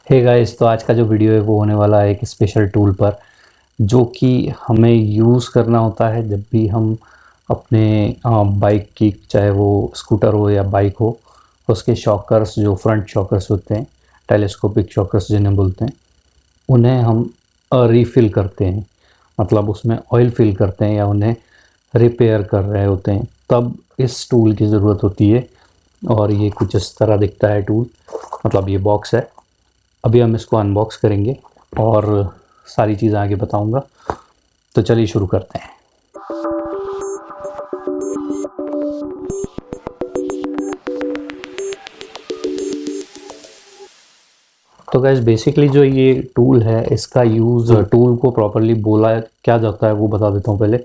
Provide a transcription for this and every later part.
Hey guys, तो आज का जो वीडियो है वो होने वाला है एक स्पेशल टूल पर जो कि हमें यूज़ करना होता है जब भी हम अपने बाइक की, चाहे वो स्कूटर हो या बाइक हो, उसके शॉकर्स, जो फ्रंट शॉकर्स होते हैं, टेलीस्कोपिक शॉकर्स जिन्हें बोलते हैं, उन्हें हम रीफिल करते हैं। मतलब उसमें ऑयल फिल करते हैं या उन्हें रिपेयर कर रहे होते हैं, तब इस टूल की ज़रूरत होती है। और ये कुछ इस तरह दिखता है टूल। मतलब ये बॉक्स है। अभी हम इसको अनबॉक्स करेंगे और सारी चीज़ें आगे बताऊंगा। तो चलिए शुरू करते हैं। तो गैस, बेसिकली जो ये टूल है, इसका यूज़, टूल को प्रॉपरली बोला क्या जाता है वो बता देता हूँ पहले।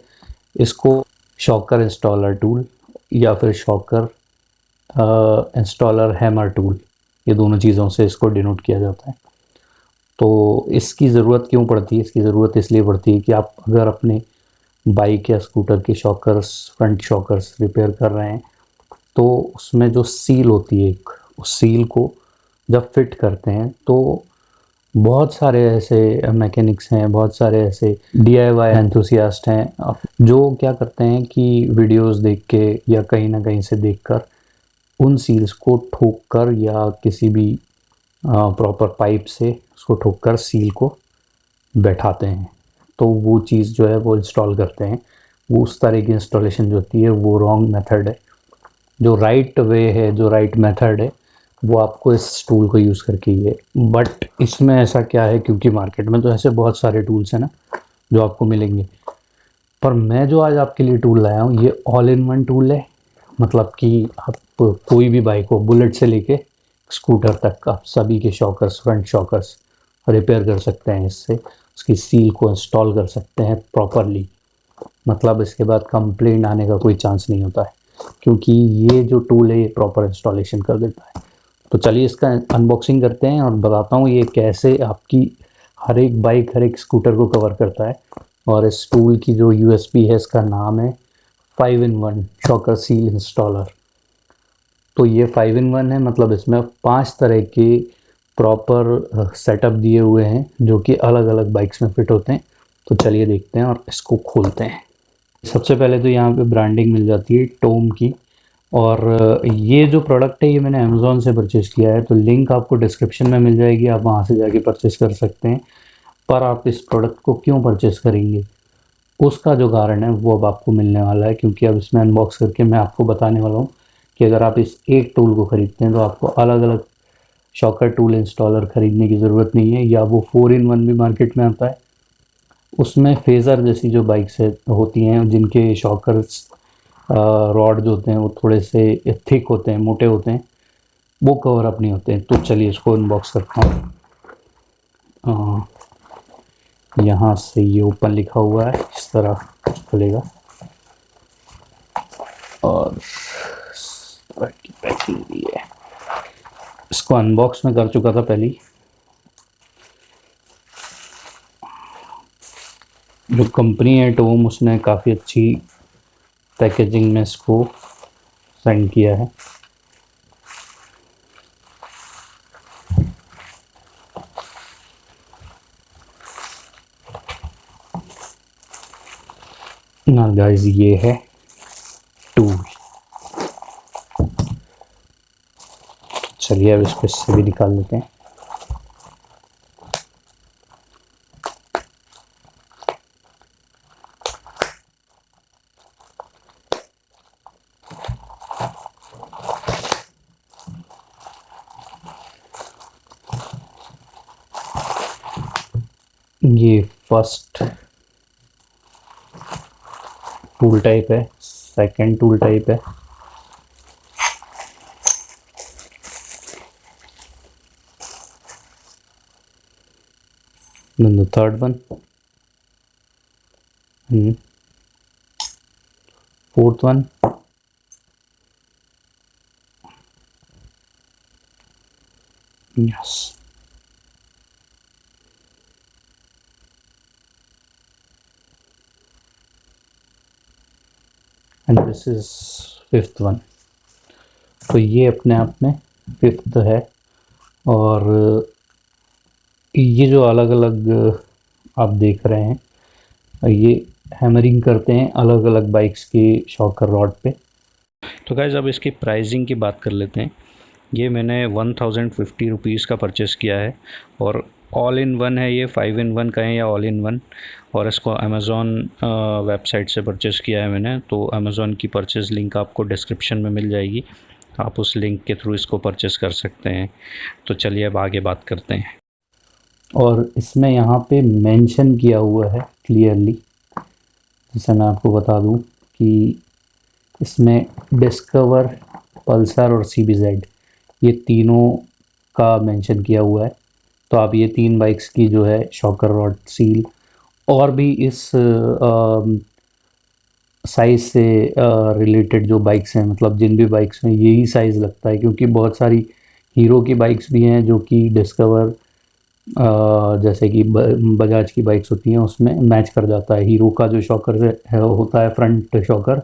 इसको शॉकर इंस्टॉलर टूल या फिर शॉकर इंस्टॉलर हैमर टूल, ये दोनों चीज़ों से इसको डिनोट किया जाता है। तो इसकी ज़रूरत क्यों पड़ती है? इसकी ज़रूरत इसलिए पड़ती है कि आप अगर अपने बाइक या स्कूटर के शॉकर्स, फ्रंट शॉकर्स रिपेयर कर रहे हैं, तो उसमें जो सील होती है एक, उस सील को जब फिट करते हैं तो बहुत सारे ऐसे मैकेनिक्स हैं, बहुत सारे ऐसे DIY एंथुसियास्ट हैं जो क्या करते हैं कि वीडियोस देख के या कहीं ना कहीं से देखकर उन सील्स को ठोक कर या किसी भी प्रॉपर पाइप से उसको ठोक कर सील को बैठाते हैं। तो वो चीज़ जो है वो इंस्टॉल करते हैं। वो उस तरह की इंस्टॉलेशन जो होती है वो रॉन्ग मेथड है। जो राइट वे है, जो राइट मेथड है, वो आपको इस टूल को यूज़ करके ही है। बट इसमें ऐसा क्या है, क्योंकि मार्केट में तो ऐसे बहुत सारे टूल्स हैं ना जो आपको मिलेंगे, पर मैं जो आज आपके लिए टूल लाया हूँ ये ऑल इन वन टूल है। मतलब कि आप कोई भी बाइक हो, बुलेट से लेके स्कूटर तक, आप सभी के शॉकर्स, फ्रंट शॉकर्स रिपेयर कर सकते हैं इससे। उसकी सील को इंस्टॉल कर सकते हैं प्रॉपरली। मतलब इसके बाद कंप्लेंट आने का कोई चांस नहीं होता है, क्योंकि ये जो टूल है ये प्रॉपर इंस्टॉलेशन कर देता है। तो चलिए इसका अनबॉक्सिंग करते हैं और बताता हूँ ये कैसे आपकी हर एक बाइक, हर एक स्कूटर को कवर करता है। और इस टूल की जो USP है, इसका नाम है 5-in-1 शॉकर सील इंस्टॉलर। तो ये 5-in-1 है, मतलब इसमें 5 तरह के प्रॉपर सेटअप दिए हुए हैं जो कि अलग अलग बाइक्स में फिट होते हैं। तो चलिए देखते हैं और इसको खोलते हैं। सबसे पहले तो यहाँ पे ब्रांडिंग मिल जाती है टोम की। और ये जो प्रोडक्ट है ये मैंने अमेज़ोन से परचेज़ किया है, तो लिंक आपको डिस्क्रिप्शन में मिल जाएगी, आप वहाँ से जाके परचेज़ कर सकते हैं। पर आप इस प्रोडक्ट को क्यों परचेज़ करेंगे, उसका जो कारण है वो अब आपको मिलने वाला है, क्योंकि अब इसमें अनबॉक्स करके मैं आपको बताने वाला हूँ कि अगर आप इस एक टूल को ख़रीदते हैं तो आपको अलग अलग शॉकर टूल इंस्टॉलर ख़रीदने की ज़रूरत नहीं है। या वो 4-in-1 भी मार्केट में आता है, उसमें फेज़र जैसी जो बाइक्स होती हैं जिनके शॉकर्स, रॉड जो होते हैं वो थोड़े से थिक होते हैं, मोटे होते हैं, वो कवर अप नहीं होते हैं। तो चलिए इसको अनबॉक्स करता हूँ। यहाँ से ये ओपन लिखा हुआ है, इस तरह खुलेगा और इस तरह की पैकिंग भी है। इसको अनबॉक्स में कर चुका था पहले ही। जो कंपनी है टोम, उसने काफ़ी अच्छी पैकेजिंग में इसको सेंड किया है। ना गाइस, ये है टूल। चलिए अब इसको इससे भी निकाल लेते हैं। ये फर्स्ट टूल टाइप है, सेकंड टूल टाइप है, then the third one, fourth one, yes, and this is fifth one। तो ये अपने आप में फिफ्थ है। और ये जो अलग अलग आप देख रहे हैं, ये हैमरिंग करते हैं अलग अलग बाइक्स के शॉकर रॉड पे। तो गाइज अब इसकी प्राइसिंग की बात कर लेते हैं। ये मैंने 1050 रुपीज़ का परचेज़ किया है और ऑल इन वन है ये, 5 इन 1 का है या ऑल इन वन। और इसको अमेज़ॉन वेबसाइट से परचेज़ किया है मैंने, तो अमेज़ॉन की परचेज़ लिंक आपको डिस्क्रिप्शन में मिल जाएगी, आप उस लिंक के थ्रू इसको परचेज़ कर सकते हैं। तो चलिए अब आगे बात करते हैं। और इसमें यहाँ पे मेंशन किया हुआ है क्लियरली, जैसे मैं आपको बता दूँ कि इसमें डिस्कवर, पल्सर और CBZ ये तीनों का मेंशन किया हुआ है। तो आप ये 3 बाइक्स की जो है शॉकर रॉड सील, और भी इस साइज़ से रिलेटेड जो बाइक्स हैं, मतलब जिन भी बाइक्स में यही साइज़ लगता है, क्योंकि बहुत सारी हीरो की बाइक्स भी हैं जो कि डिस्कवर जैसे कि बजाज की बाइक्स होती हैं उसमें मैच कर जाता है। हीरो का जो शॉकर है होता है फ्रंट शॉकर,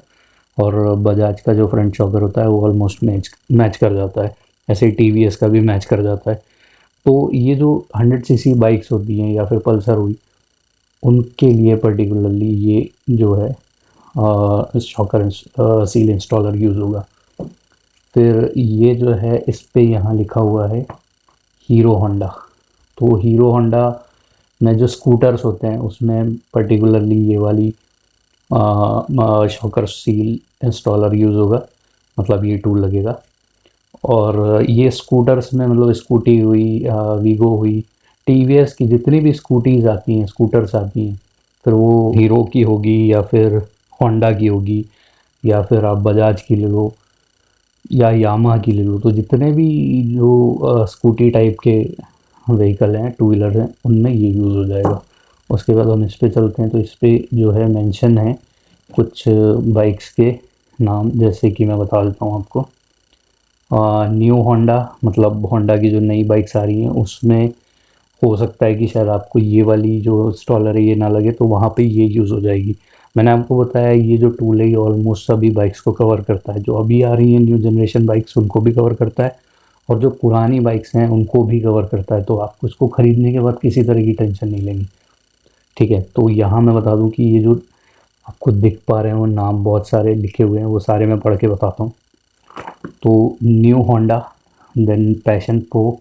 और बजाज का जो फ्रंट शॉकर होता है वो ऑलमोस्ट मैच कर जाता है। ऐसे ही TVS का भी मैच कर जाता है। तो ये जो 100cc बाइक्स होती हैं या फिर पल्सर हुई, उनके लिए पर्टिकुलरली ये जो है शॉकर सील इंस्टॉलर यूज़ होगा। फिर ये जो है इस पे यहाँ लिखा हुआ है हीरो होंडा। तो हीरो होंडा में जो स्कूटर्स होते हैं उसमें पर्टिकुलरली ये वाली शॉकर सील इंस्टॉलर यूज़ होगा, मतलब ये टूल लगेगा। और ये स्कूटर्स में मतलब स्कूटी हुई, वीगो हुई, TVS की जितनी भी स्कूटीज़ आती हैं, स्कूटर्स आती हैं, फिर वो हीरो की होगी या फिर होंडा की होगी या फिर आप बजाज की ले लो या यामाहा की ले लो, तो जितने भी जो स्कूटी टाइप के व्हीकल हैं, टू व्हीलर हैं, उनमें ये यूज़ हो जाएगा। उसके बाद हम इस पे चलते हैं, तो इस पे जो है मेंशन है कुछ बाइक्स के नाम, जैसे कि मैं बता देता हूँ आपको। न्यू होंडा, मतलब होंडा की जो नई बाइक्स आ रही हैं उसमें हो सकता है कि शायद आपको ये वाली जो इंस्टॉलर है ये ना लगे, तो वहाँ पे ये यूज़ हो जाएगी। मैंने आपको बताया ये जो टूल है ये ऑलमोस्ट सभी बाइक्स को कवर करता है। जो अभी आ रही हैं न्यू जनरेशन बाइक्स उनको भी कवर करता है, और जो पुरानी बाइक्स हैं उनको भी कवर करता है। तो आपको इसको ख़रीदने के बाद किसी तरह की टेंशन नहीं लेनी, ठीक है। तो यहाँ मैं बता दूँ कि ये जो आपको दिख पा रहे हैं वो नाम बहुत सारे लिखे हुए हैं, वो सारे मैं पढ़ के बताता हूँ। तो new Honda, then Passion Pro,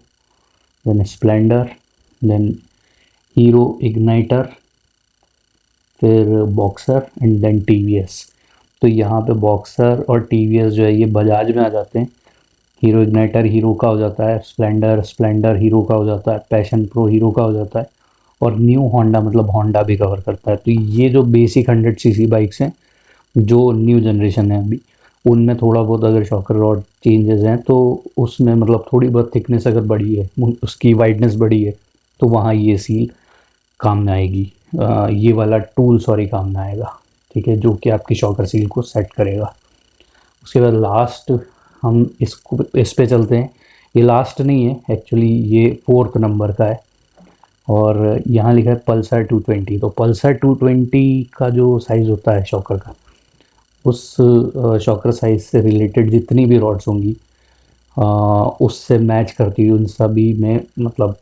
then Splendor, then Hero Ignitor, फिर बॉक्सर एंड देन TVS। तो यहाँ पे बॉक्सर और TVS जो है ये बजाज में आ जाते हैं। हीरो इग्नाइटर हीरो का हो जाता है, स्प्लेंडर हीरो का हो जाता है, पैशन प्रो हीरो का हो जाता है, और न्यू होंडा मतलब होंडा भी कवर करता है। तो ये जो बेसिक 100cc बाइक्स हैं जो न्यू जनरेशन है अभी, उनमें थोड़ा बहुत अगर शॉकर रॉड चेंजेस हैं तो उसमें मतलब थोड़ी बहुत थिकनेस अगर बढ़ी है, उसकी वाइडनेस बढ़ी है, तो वहाँ ये सील काम में आएगी। ये वाला टूल सॉरी काम में आएगा, ठीक है, जो कि आपकी शॉकर सील को सेट करेगा। उसके बाद लास्ट हम इस पे चलते हैं। ये लास्ट नहीं है एक्चुअली, ये 4th नंबर का है, और यहाँ लिखा है पल्सर 220। तो पल्सर 220 का जो साइज़ होता है शॉकर का, उस शॉकर साइज से रिलेटेड जितनी भी रॉड्स होंगी उससे मैच करती हुई उन सभी में, मतलब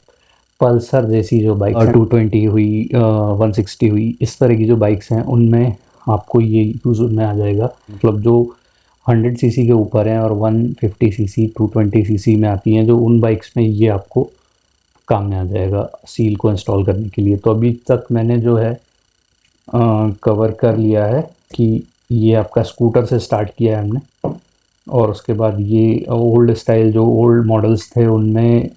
पल्सर जैसी जो बाइक 220 हुई, 160 हुई, इस तरह की जो बाइक्स हैं उनमें आपको ये यूज़ में आ जाएगा। मतलब जो 100cc के ऊपर हैं और 150cc 220cc में आती हैं, जो उन बाइक्स में ये आपको काम में आ जाएगा सील को इंस्टॉल करने के लिए। तो अभी तक मैंने जो है कवर कर लिया है कि ये आपका स्कूटर से स्टार्ट किया है हमने, और उसके बाद ये ओल्ड स्टाइल जो ओल्ड मॉडल्स थे उनमें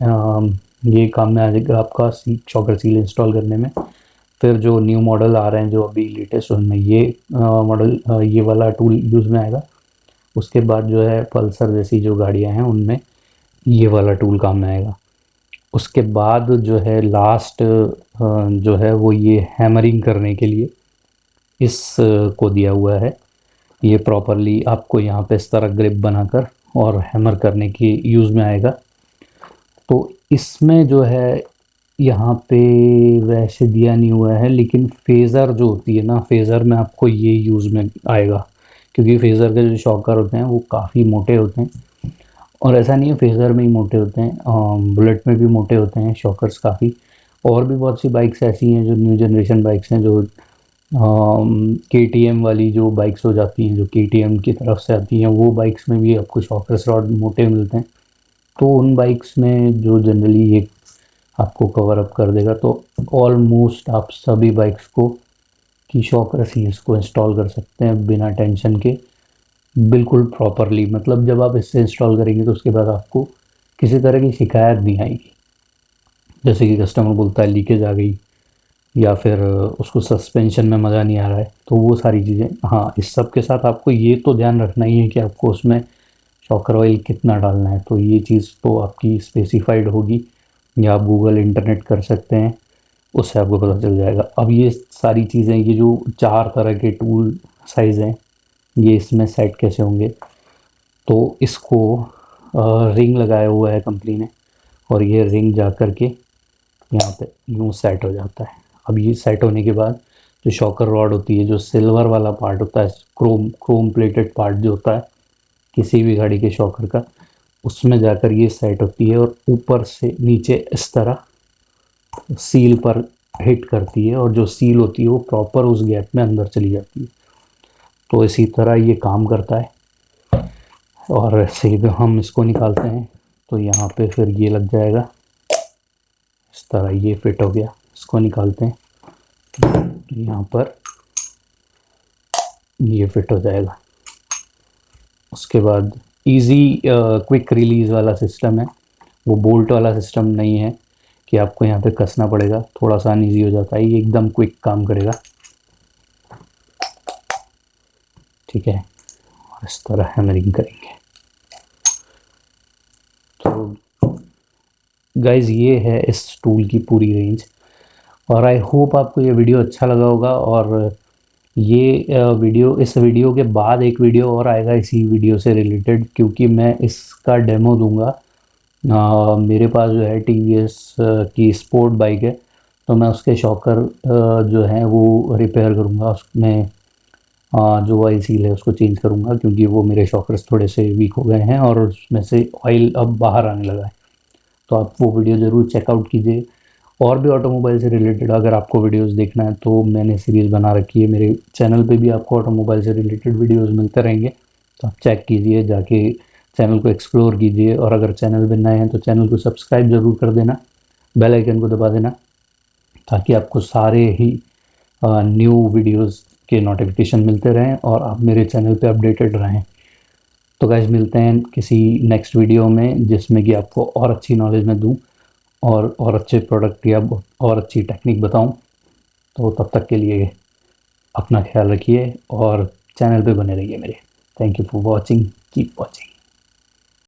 ये काम में आ जाएगा आपका शॉकर सील इंस्टॉल करने में। फिर जो न्यू मॉडल आ रहे हैं जो अभी लेटेस्ट, उनमें ये मॉडल ये वाला टूल यूज़ में आएगा। उसके बाद जो है पल्सर जैसी जो गाड़ियाँ हैं उनमें ये वाला टूल काम में आएगा। उसके बाद जो है लास्ट जो है वो ये हैमरिंग करने के लिए इस को दिया हुआ है। ये प्रॉपरली आपको यहाँ पे इस तरह ग्रिप बनाकर और हैमर करने की यूज़ में आएगा। तो इसमें जो है यहाँ पे वैसे दिया नहीं हुआ है, लेकिन फेज़र जो होती है ना, फेज़र में आपको ये यूज़ में आएगा, क्योंकि फेज़र के जो शॉकर होते हैं वो काफ़ी मोटे होते हैं। और ऐसा नहीं है फेज़र में ही मोटे होते हैं, बुलेट में भी मोटे होते हैं शॉकर्स काफ़ी। और भी बहुत सी बाइक्स ऐसी हैं जो न्यू जनरेशन बाइक्स हैं, जो KTM वाली जो बाइक्स हो जाती हैं, जो KTM की तरफ से आती हैं, वो बाइक्स में भी आपको शॉकर्स रॉड मोटे मिलते हैं। तो उन बाइक्स में जो जनरली ये आपको कवर अप कर देगा, तो ऑलमोस्ट आप सभी बाइक्स को की शॉकर सील्स को इंस्टॉल कर सकते हैं बिना टेंशन के, बिल्कुल प्रॉपरली। मतलब जब आप इससे इंस्टॉल करेंगे तो उसके बाद आपको किसी तरह की शिकायत नहीं आएगी, जैसे कि कस्टमर बोलता है लीकेज आ गई, या फिर उसको सस्पेंशन में मज़ा नहीं आ रहा है, तो वो सारी चीज़ें। हाँ, इस सब के साथ आपको ये तो ध्यान रखना ही है कि आपको उसमें शॉकर ऑयल कितना डालना है, तो ये चीज़ तो आपकी स्पेसिफाइड होगी, या आप गूगल इंटरनेट कर सकते हैं, उससे आपको पता चल जाएगा। अब ये सारी चीज़ें, ये जो 4 तरह के टूल साइज़ हैं, ये इसमें सेट कैसे होंगे, तो इसको रिंग लगाया हुआ है कंपनी ने, और ये रिंग जा कर के यहाँ पे यूँ सेट हो जाता है। अब ये सेट होने के बाद जो शॉकर रॉड होती है, जो सिल्वर वाला पार्ट होता है, क्रोम क्रोम प्लेटेड पार्ट जो होता है किसी भी गाड़ी के शॉकर का, उसमें जाकर ये सेट होती है और ऊपर से नीचे इस तरह सील पर हिट करती है, और जो सील होती है वो प्रॉपर उस गैप में अंदर चली जाती है। तो इसी तरह ये काम करता है। और ऐसे ही हम इसको निकालते हैं तो यहाँ पे फिर ये लग जाएगा, इस तरह ये फिट हो गया। इसको निकालते हैं तो यहाँ पर ये फिट हो जाएगा। उसके बाद इजी क्विक रिलीज़ वाला सिस्टम है, वो बोल्ट वाला सिस्टम नहीं है कि आपको यहाँ पे कसना पड़ेगा, थोड़ा सा अनईजी हो जाता है, ये एकदम क्विक काम करेगा। ठीक है, और इस तरह हैमरिंग करेंगे। तो गाइज ये है इस टूल की पूरी रेंज, और आई होप आपको ये वीडियो अच्छा लगा होगा। और ये वीडियो, इस वीडियो के बाद एक वीडियो और आएगा इसी वीडियो से रिलेटेड, क्योंकि मैं इसका डेमो दूंगा। मेरे पास जो है TVS की स्पोर्ट बाइक है, तो मैं उसके शॉकर जो हैं वो रिपेयर करूँगा, उसमें जो ऑयल सील है उसको चेंज करूँगा, क्योंकि वो मेरे शॉकर्स थोड़े से वीक हो गए हैं और उसमें से ऑयल अब बाहर आने लगा है। तो आप वो वीडियो ज़रूर चेकआउट कीजिए। और भी ऑटोमोबाइल से रिलेटेड अगर आपको वीडियोस देखना है तो मैंने सीरीज़ बना रखी है, मेरे चैनल पे भी आपको ऑटोमोबाइल से रिलेटेड वीडियोस मिलते रहेंगे, तो आप चेक कीजिए, जाके चैनल को एक्सप्लोर कीजिए। और अगर चैनल पे नए हैं तो चैनल को सब्सक्राइब ज़रूर कर देना, बेल आइकन को दबा देना, ताकि आपको सारे ही न्यू वीडियोज़ के नोटिफिकेशन मिलते रहें और आप मेरे चैनल पर अपडेटेड रहें। तो गाइस मिलते हैं किसी नेक्स्ट वीडियो में, जिसमें कि आपको और अच्छी नॉलेज मैं दूँ, और अच्छे प्रोडक्ट या और अच्छी टेक्निक बताऊं। तो तब तक के लिए अपना ख्याल रखिए और चैनल पे बने रहिए मेरे। Thank you for watching, keep watching.